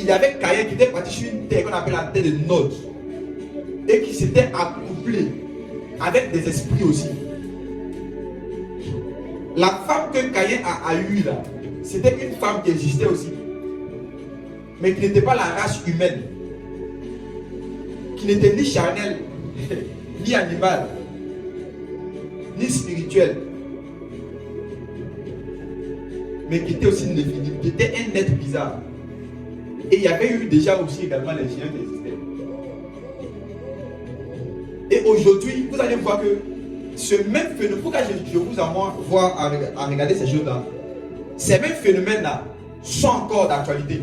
il y avait Caïn qui était parti sur une terre qu'on appelle la terre de Nod et qui s'était accouplé avec des esprits aussi. La femme que Caïn a eue là, c'était une femme qui existait aussi, mais qui n'était pas la race humaine, qui n'était ni charnelle, ni animale, ni spirituelle, mais qui était aussi néphilim, qui était un être bizarre. Et il y avait eu déjà aussi également les géants qui existaient. Et aujourd'hui, vous allez voir que ce même phénomène, pourquoi je vous envoie à regarder ces choses-là, ces mêmes phénomènes-là sont encore d'actualité.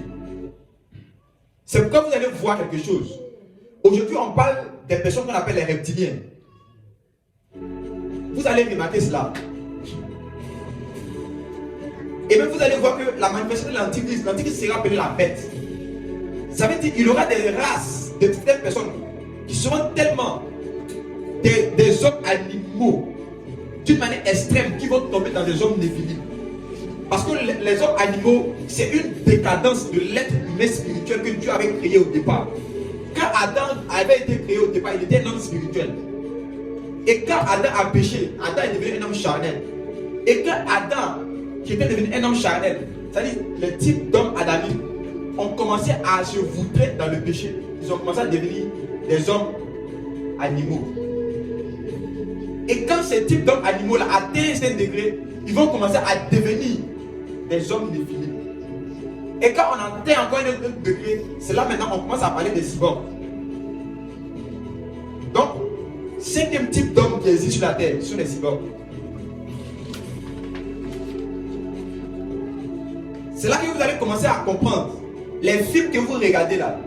C'est pourquoi vous allez voir quelque chose. Aujourd'hui, on parle des personnes qu'on appelle les reptiliens. Vous allez remarquer cela. Et même vous allez voir que la manifestation de l'Antichrist sera appelée la bête. Ça veut dire qu'il y aura des races de certaines personnes qui seront tellement des hommes animaux d'une manière extrême qui vont tomber dans des hommes néphilim. Parce que les hommes animaux, c'est une décadence de l'être humain spirituel que Dieu avait créé au départ. Quand Adam avait été créé au départ, il était un homme spirituel. Et quand Adam a péché, Adam est devenu un homme charnel. Et quand Adam, qui était devenu un homme charnel, c'est-à-dire le type d'homme adamique, ont commencé à se voutrer dans le péché. Ils ont commencé à devenir des hommes animaux. Et quand ce type d'hommes animaux-là atteint un certain degré, ils vont commencer à devenir des hommes néphilim. Et quand on atteint encore un autre degré, c'est là maintenant qu'on commence à parler des cyborgs. Donc, cinquième type d'homme qui existe sur la terre, ce sont les cyborgs. C'est là que vous allez commencer à comprendre les films que vous regardez là,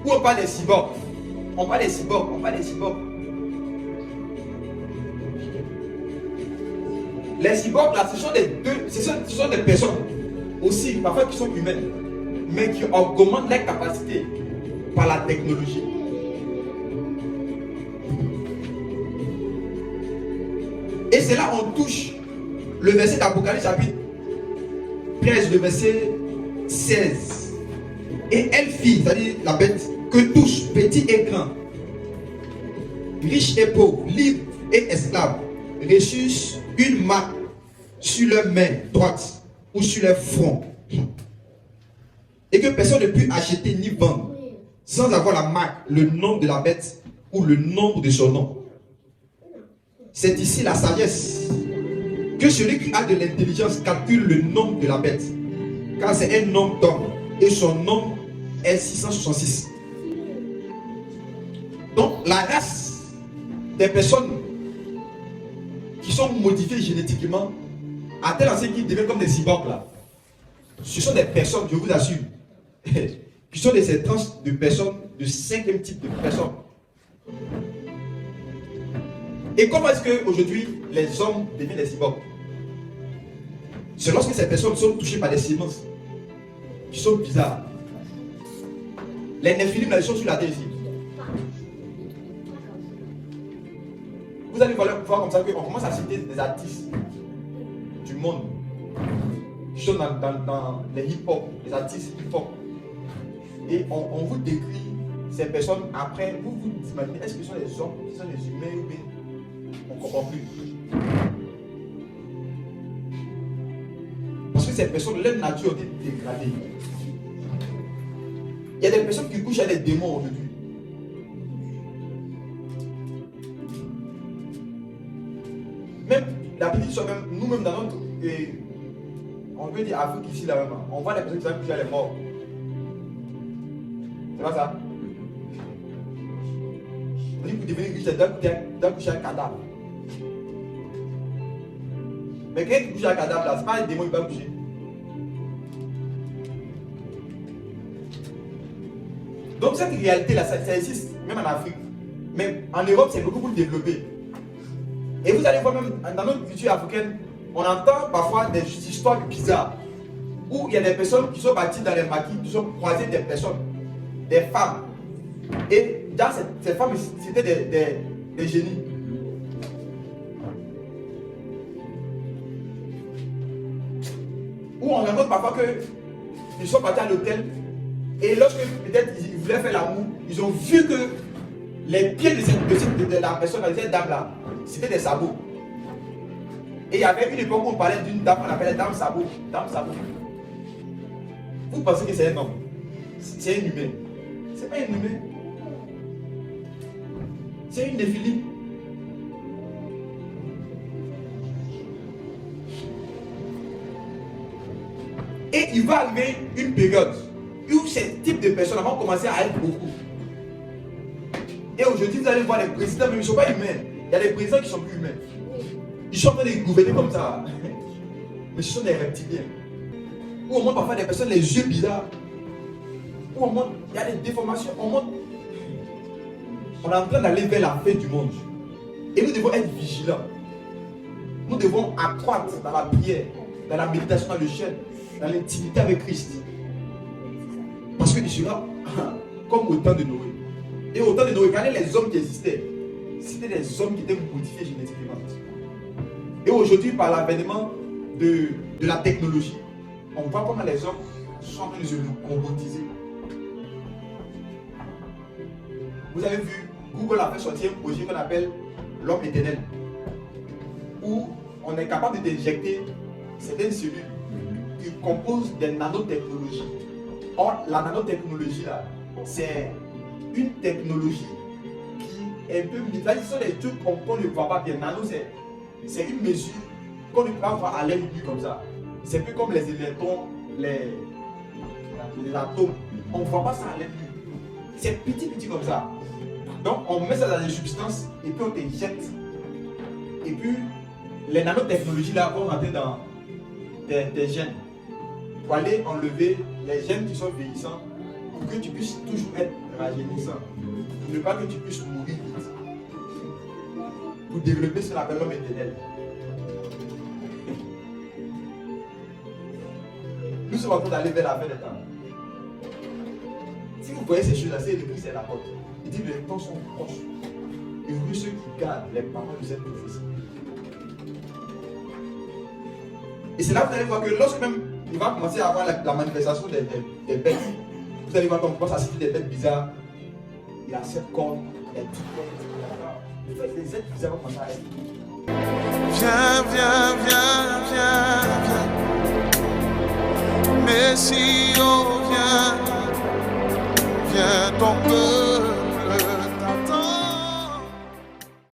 où on parle des cyborgs. On parle des cyborgs, on parle des cyborgs. Les cyborgs là, ce sont des personnes aussi, parfois qui sont humaines, mais qui augmentent leurs capacités par la technologie. Et c'est là qu'on touche le verset d'Apocalypse chapitre 13, le verset 16. Et elle fit, c'est-à-dire la bête, que tous, petits et grands, riches et pauvres, libres et esclaves, reçurent une marque sur leur main droite ou sur leur front, et que personne ne put acheter ni vendre sans avoir la marque, le nom de la bête ou le nombre de son nom. C'est ici la sagesse, que celui qui a de l'intelligence calcule le nombre de la bête, car c'est un nombre d'homme et son nom est 666. Donc la race des personnes qui sont modifiées génétiquement à tel enseigne qu'ils deviennent comme des cyborgs là, ce sont des personnes, je vous assure, qui sont des tranches de personnes, de cinquième type de personnes. Et comment est-ce qu'aujourd'hui les hommes deviennent des cyborgs? C'est lorsque ces personnes sont touchées par des semences qui sont bizarres. Les néphilim, ils sont sur la terre ici. Vous allez voir comme ça qu'on commence à citer des artistes du monde qui sont dans les hip-hop, les artistes hip-hop. Et on vous décrit ces personnes après, vous vous imaginez, est-ce que ce sont des hommes, ce sont des humains ou bien on ne comprend plus. Parce que ces personnes, leur nature est dégradée. Il y a des personnes qui couchent avec des démons aujourd'hui. Même la petite chose, même nous-mêmes dans notre, on peut dire Afrique ici, là même, on voit les personnes qui sont couchées avec les morts. C'est pas ça? On dit que vous devenez riche, d'un coucher avec un cadavre. Mais quelqu'un qui couche avec un cadavre là, c'est pas un démon qui va coucher. Donc cette réalité là, ça existe même en Afrique. Mais en Europe, c'est beaucoup plus développé. Et vous allez voir même dans notre culture africaine, on entend parfois des histoires bizarres où il y a des personnes qui sont parties dans les maquis, qui ont croisé des personnes, des femmes. Et dans ces femmes, c'était des génies. Où on rencontre parfois qu'ils sont partis à l'hôtel Et lorsque peut-être ils voulaient faire l'amour, ils ont vu que les pieds de la personne, de cette dame-là, c'était des sabots. Et il y avait une époque où on parlait d'une dame qu'on appelait dame sabot. Dame sabot. Vous pensez que c'est un homme? C'est un humain. C'est pas un humain. C'est une néphilie. Et il va arriver une période où ces types de personnes vont commencer à être beaucoup. Et aujourd'hui, vous allez voir les présidents, mais ils ne sont pas humains. Il y a des présidents qui ne sont plus humains. Ils sont en train de gouverner comme ça. Mais ce sont des reptiliens. Où on montre parfois des personnes les yeux bizarres. Où on montre, il y a des déformations. On est en train d'aller vers la fin du monde. Et nous devons être vigilants. Nous devons accroître dans la prière, dans la méditation, dans le jeûne, dans l'intimité avec Christ. Parce qu'il sera comme au temps de Noé. Et au temps de Noé, regardez les hommes qui existaient. C'était des hommes qui étaient modifiés génétiquement. Et aujourd'hui, par l'avènement de la technologie, on voit comment les hommes sont en train de se robotiser. Vous avez vu, Google a fait sortir un projet qu'on appelle l'homme éternel, où on est capable d'injecter certaines cellules qui composent des nanotechnologies. Or, la nanotechnologie, là, c'est une technologie qui est un peu... Là, ce sont des trucs qu'on ne voit pas bien. Nano, c'est une mesure qu'on ne peut pas voir à l'œil nu comme ça. C'est un peu comme les électrons, les atomes. On ne voit pas ça à l'œil nu. C'est petit comme ça. Donc, on met ça dans des substances et puis on t'injecte. Et puis, les nanotechnologies là vont rentrer dans des gènes pour aller enlever les gènes qui sont vieillissants pour que tu puisses toujours être rajeunissant. Pour ne pas que tu puisses mourir vite. Pour développer ce qu'on appelle l'homme éternel. Nous sommes en train d'aller vers la fin des temps. Si vous voyez ces choses-là, c'est le Christ est la porte. Il dit que les temps sont proches. Et heureux ceux qui gardent les paroles de cette prophétie. Et c'est là que vous allez voir que lorsque même il va commencer à avoir la manifestation des bêtes, vous allez voir qu'on commence à citer des bêtes bizarres. Il y a 7 cornes, il y a 10 cornes. En fait, les êtres bizarres vont commencer à être. Viens. Messie, oh viens ton peuple.